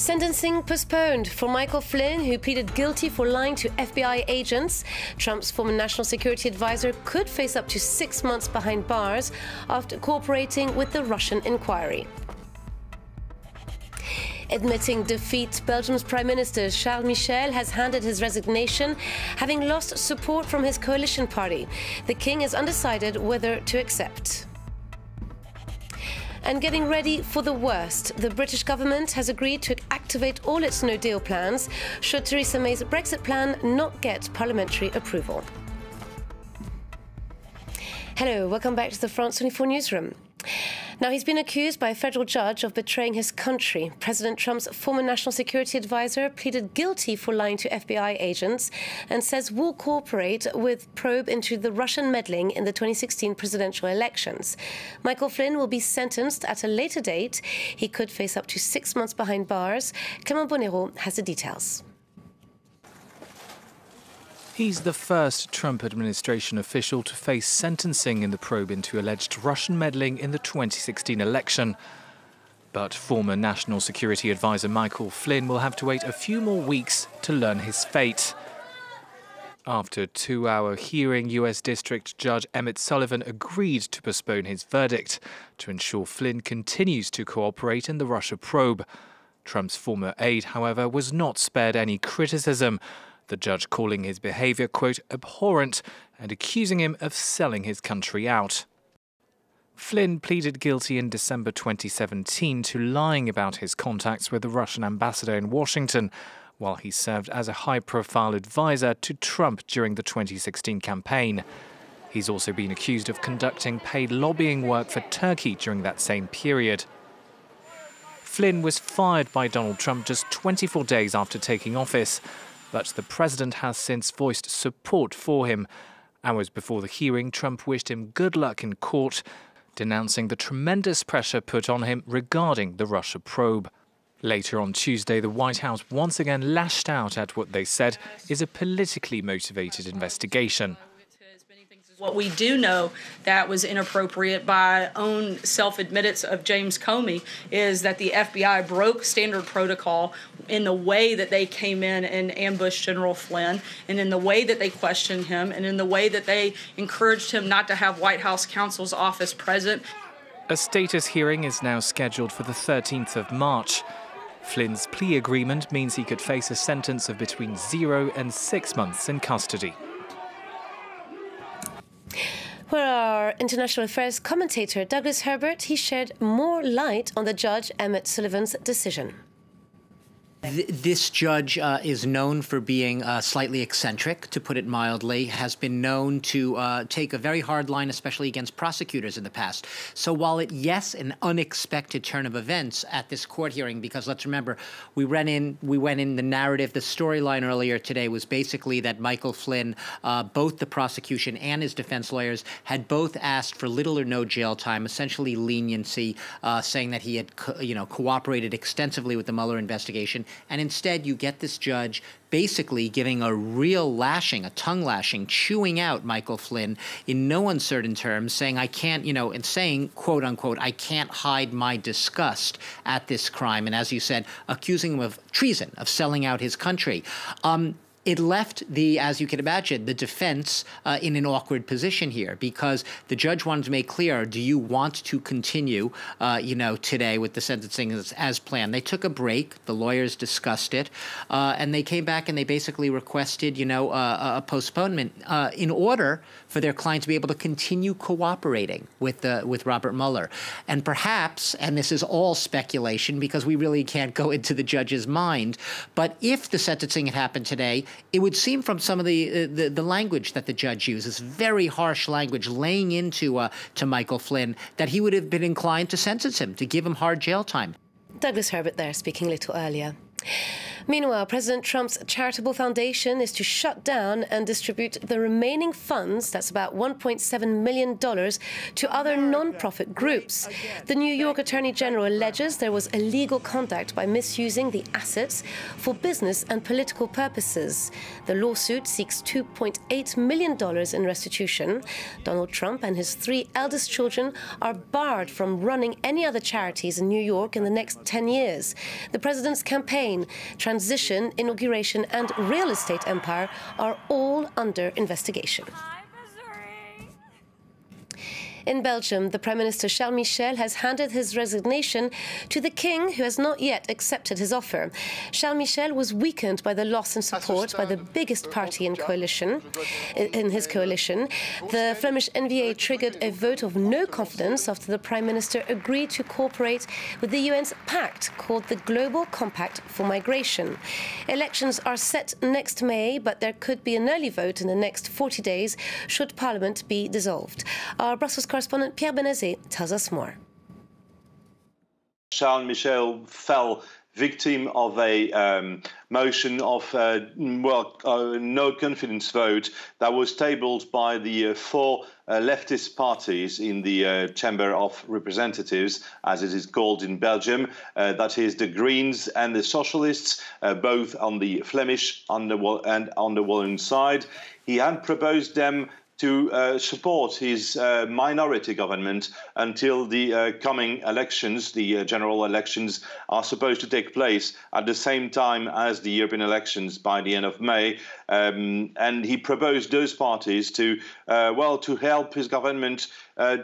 Sentencing postponed for Michael Flynn, who pleaded guilty for lying to FBI agents. Trump's former national security advisor could face up to 6 months behind bars after cooperating with the Russian inquiry. Admitting defeat, Belgium's Prime Minister Charles Michel has handed his resignation, having lost support from his coalition party. The king is undecided whether to accept. And getting ready for the worst, the British government has agreed to activate all its no-deal plans should Theresa May's Brexit plan not get parliamentary approval. Hello, welcome back to the France 24 newsroom. Now, he's been accused by a federal judge of betraying his country. President Trump's former national security advisor pleaded guilty for lying to FBI agents and says will cooperate with probe into the Russian meddling in the 2016 presidential elections. Michael Flynn will be sentenced at a later date. He could face up to 6 months behind bars. Clément Bonneron has the details. He's the first Trump administration official to face sentencing in the probe into alleged Russian meddling in the 2016 election. But former National Security Advisor Michael Flynn will have to wait a few more weeks to learn his fate. After a 2-hour hearing, U.S. District Judge Emmett Sullivan agreed to postpone his verdict to ensure Flynn continues to cooperate in the Russia probe. Trump's former aide, however, was not spared any criticism, the judge calling his behaviour, quote, abhorrent and accusing him of selling his country out. Flynn pleaded guilty in December 2017 to lying about his contacts with the Russian ambassador in Washington, while he served as a high-profile advisor to Trump during the 2016 campaign. He's also been accused of conducting paid lobbying work for Turkey during that same period. Flynn was fired by Donald Trump just 24 days after taking office, but the president has since voiced support for him. Hours before the hearing, Trump wished him good luck in court, denouncing the tremendous pressure put on him regarding the Russia probe. Later on Tuesday, the White House once again lashed out at what they said is a politically motivated investigation. What we do know that was inappropriate by own self-admittance of James Comey is that the FBI broke standard protocol in the way that they came in and ambushed General Flynn, and in the way that they questioned him, and in the way that they encouraged him not to have White House counsel's office present. A status hearing is now scheduled for the 13th of March. Flynn's plea agreement means he could face a sentence of between 0 and 6 months in custody. Where our international affairs commentator Douglas Herbert, he shed more light on the judge Emmett Sullivan's decision. This judge is known for being slightly eccentric, to put it mildly, has been known to take a very hard line, especially against prosecutors in the past. So while yes, an unexpected turn of events at this court hearing, because let's remember, we went in the narrative, the storyline earlier today was basically that Michael Flynn, both the prosecution and his defense lawyers, had both asked for little or no jail time, essentially leniency, saying that he had cooperated extensively with the Mueller investigation. And instead, you get this judge basically giving a real lashing, a tongue lashing, chewing out Michael Flynn in no uncertain terms, saying, I can't, and saying, quote unquote, I can't hide my disgust at this crime. And as you said, accusing him of treason, of selling out his country. It left as you can imagine, the defense in an awkward position here, because the judge wanted to make clear, do you want to continue, today with the sentencing as planned? They took a break. The lawyers discussed it, and they came back and they basically requested, a postponement in order for their client to be able to continue cooperating with Robert Mueller. And perhaps, and this is all speculation because we really can't go into the judge's mind, but if the sentencing had happened today, it would seem from some of the language that the judge uses, very harsh language, laying into to Michael Flynn, that he would have been inclined to sentence him, to give him hard jail time. Douglas Herbert there, speaking a little earlier. Meanwhile, President Trump's charitable foundation is to shut down and distribute the remaining funds, that's about $1.7 million, to other non-profit groups. The New York Attorney General alleges there was illegal conduct by misusing the assets for business and political purposes. The lawsuit seeks $2.8 million in restitution. Donald Trump and his 3 eldest children are barred from running any other charities in New York in the next 10 years. The president's campaign, transition, inauguration and real estate empire are all under investigation. In Belgium, the Prime Minister Charles Michel has handed his resignation to the King, who has not yet accepted his offer. Charles Michel was weakened by the loss in support by the biggest party in his coalition. The Flemish NVA triggered a vote of no confidence after the Prime Minister agreed to cooperate with the UN's pact called the Global Compact for Migration. Elections are set next May, but there could be an early vote in the next 40 days should Parliament be dissolved. Our Brussels correspondent Pierre Benazet tells us more. Charles Michel fell victim of a motion of no confidence vote that was tabled by the 4 leftist parties in the Chamber of Representatives, as it is called in Belgium. That is the Greens and the Socialists, both on the Flemish and on the Walloon side. He had proposed them to support his minority government until the coming elections. The general elections are supposed to take place at the same time as the European elections by the end of May. And he proposed those parties to help his government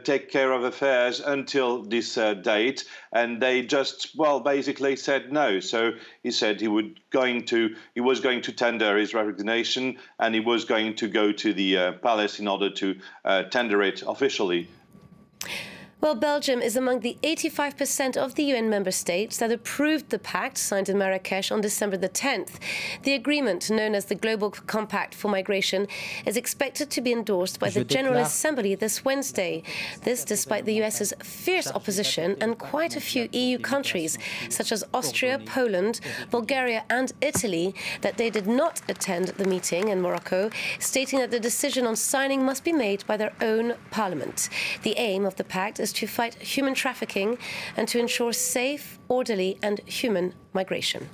take care of affairs until this date, and they just basically said no. So he said he was going to tender his resignation, and he was going to go to the palace in order to tender it officially. Well, Belgium is among the 85% of the UN member states that approved the pact signed in Marrakesh on December the 10th. The agreement, known as the Global Compact for Migration, is expected to be endorsed by the General Assembly this Wednesday. This despite the US's fierce opposition and quite a few EU countries, such as Austria, Poland, Bulgaria and Italy, that they did not attend the meeting in Morocco, stating that the decision on signing must be made by their own parliament. The aim of the pact is to fight human trafficking and to ensure safe, orderly and human migration.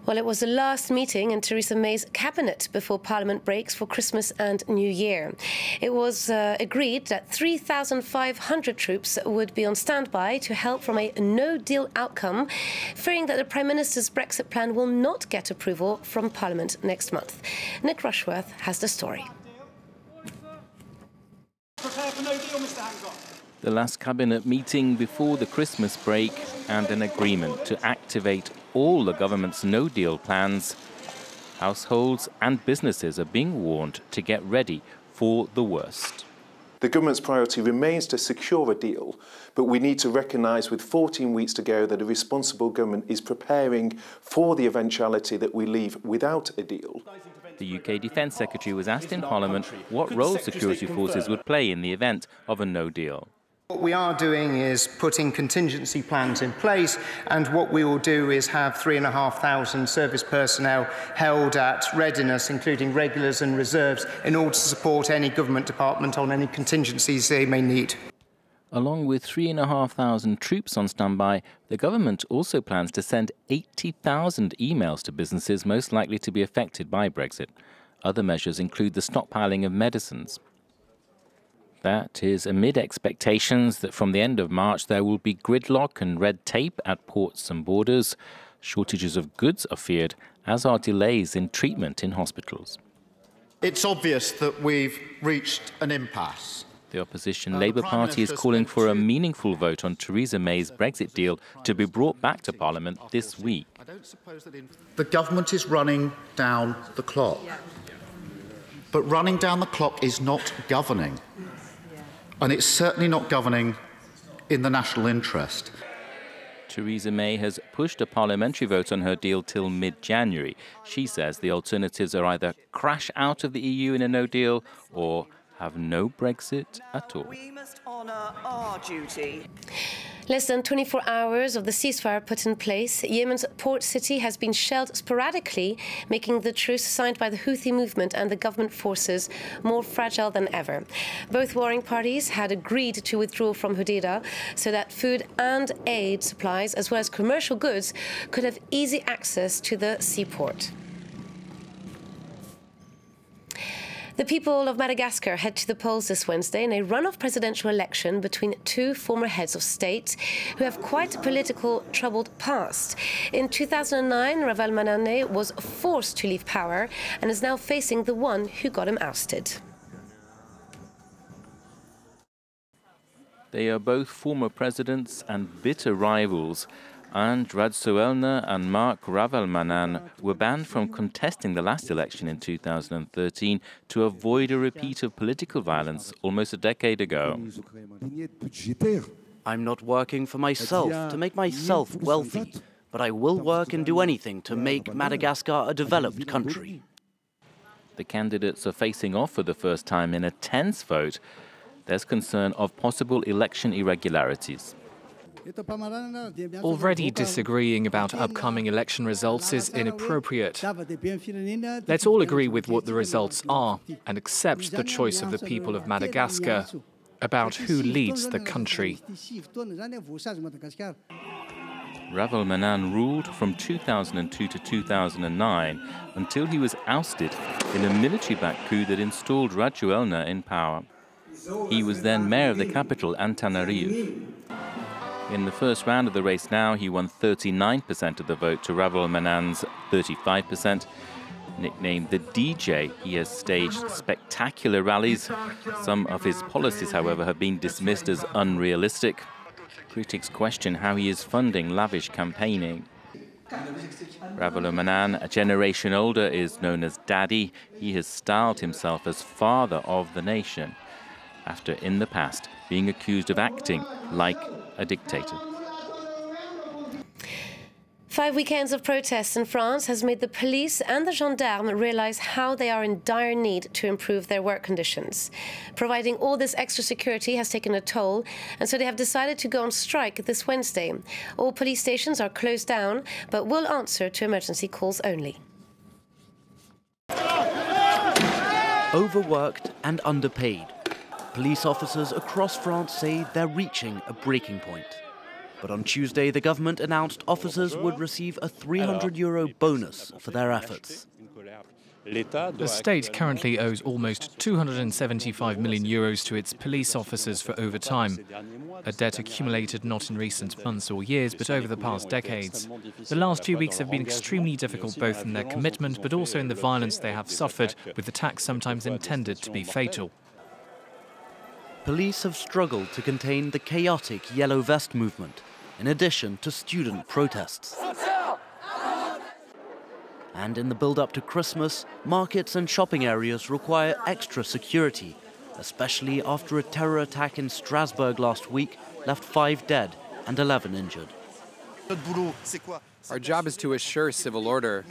Well, it was the last meeting in Theresa May's cabinet before Parliament breaks for Christmas and New Year. It was agreed that 3,500 troops would be on standby to help from a no-deal outcome, fearing that the Prime Minister's Brexit plan will not get approval from Parliament next month. Nick Rushworth has the story. The last cabinet meeting before the Christmas break and an agreement to activate all the government's no-deal plans. Households and businesses are being warned to get ready for the worst. The government's priority remains to secure a deal, but we need to recognise with 14 weeks to go that a responsible government is preparing for the eventuality that we leave without a deal. The UK Defence Secretary was asked in Parliament what role security forces would play in the event of a no-deal. What we are doing is putting contingency plans in place, and what we will do is have 3,500 service personnel held at readiness, including regulars and reserves, in order to support any government department on any contingencies they may need. Along with 3,500 troops on standby, the government also plans to send 80,000 emails to businesses most likely to be affected by Brexit. Other measures include the stockpiling of medicines. That is amid expectations that from the end of March there will be gridlock and red tape at ports and borders. Shortages of goods are feared, as are delays in treatment in hospitals. It's obvious that we've reached an impasse. The opposition Labour Party is calling for a meaningful vote on Theresa May's Brexit deal to be brought back to Parliament this week. The government is running down the clock. But running down the clock is not governing. And it's certainly not governing in the national interest. Theresa May has pushed a parliamentary vote on her deal till mid-January. She says the alternatives are either crash out of the EU in a no deal or have no Brexit at all. honour our duty. Less than 24 hours of the ceasefire put in place, Yemen's port city has been shelled sporadically, making the truce signed by the Houthi movement and the government forces more fragile than ever. Both warring parties had agreed to withdraw from Hodeidah so that food and aid supplies, as well as commercial goods, could have easy access to the seaport. The people of Madagascar head to the polls this Wednesday in a runoff presidential election between two former heads of state who have quite a political troubled past. In 2009, Ravalomanana was forced to leave power and is now facing the one who got him ousted. They are both former presidents and bitter rivals. And Rajoelina and Marc Ravalomanana were banned from contesting the last election in 2013 to avoid a repeat of political violence almost a decade ago. I'm not working for myself, to make myself wealthy, but I will work and do anything to make Madagascar a developed country. The candidates are facing off for the first time in a tense vote. There's concern of possible election irregularities. Already disagreeing about upcoming election results is inappropriate. Let's all agree with what the results are and accept the choice of the people of Madagascar about who leads the country. Ravalomanana ruled from 2002 to 2009 until he was ousted in a military-backed coup that installed Rajoelina in power. He was then mayor of the capital, Antananarivo. In the first round of the race now, he won 39% of the vote to Ravalomanana's 35%. Nicknamed the DJ, he has staged spectacular rallies. Some of his policies, however, have been dismissed as unrealistic. Critics question how he is funding lavish campaigning. Ravalomanana, a generation older, is known as Daddy. He has styled himself as father of the nation, after in the past being accused of acting like a dictator. 5 weekends of protests in France has made the police and the gendarmes realize how they are in dire need to improve their work conditions. Providing all this extra security has taken a toll, and so they have decided to go on strike this Wednesday. All police stations are closed down, but will answer to emergency calls only. Overworked and underpaid. Police officers across France say they're reaching a breaking point. But on Tuesday, the government announced officers would receive a €300 bonus for their efforts. The state currently owes almost €275 million to its police officers for overtime, a debt accumulated not in recent months or years, but over the past decades. The last few weeks have been extremely difficult both in their commitment, but also in the violence they have suffered, with attacks sometimes intended to be fatal. Police have struggled to contain the chaotic Yellow Vest movement, in addition to student protests. And in the build-up to Christmas, markets and shopping areas require extra security, especially after a terror attack in Strasbourg last week left 5 dead and 11 injured. Our job is to assure civil order,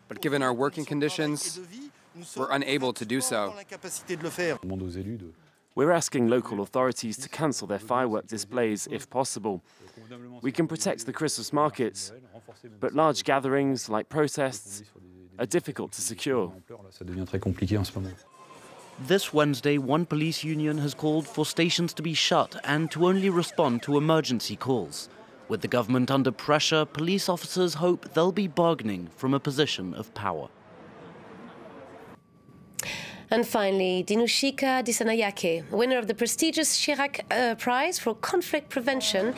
but given our working conditions, we're unable to do so. We're asking local authorities to cancel their firework displays if possible. We can protect the Christmas markets, but large gatherings like protests are difficult to secure. This Wednesday, one police union has called for stations to be shut and to only respond to emergency calls. With the government under pressure, police officers hope they'll be bargaining from a position of power. And finally, Dinusika Dissanayake, winner of the prestigious Chirac Prize for Conflict Prevention,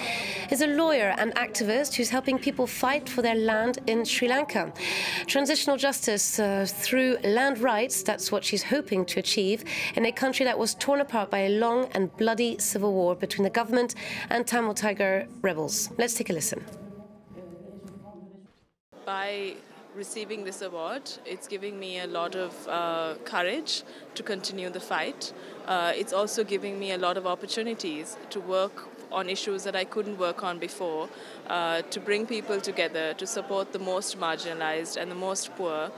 is a lawyer and activist who's helping people fight for their land in Sri Lanka. Transitional justice through land rights, that's what she's hoping to achieve in a country that was torn apart by a long and bloody civil war between the government and Tamil Tiger rebels. Let's take a listen. By receiving this award, it's giving me a lot of courage to continue the fight. It's also giving me a lot of opportunities to work on issues that I couldn't work on before, to bring people together, to support the most marginalized and the most poor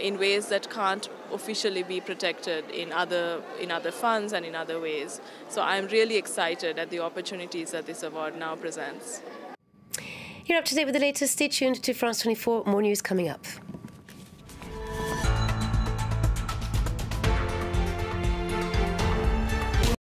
in ways that can't officially be protected in other funds and in other ways. So I'm really excited at the opportunities that this award now presents. You're up to date with the latest. Stay tuned to France 24. More news coming up.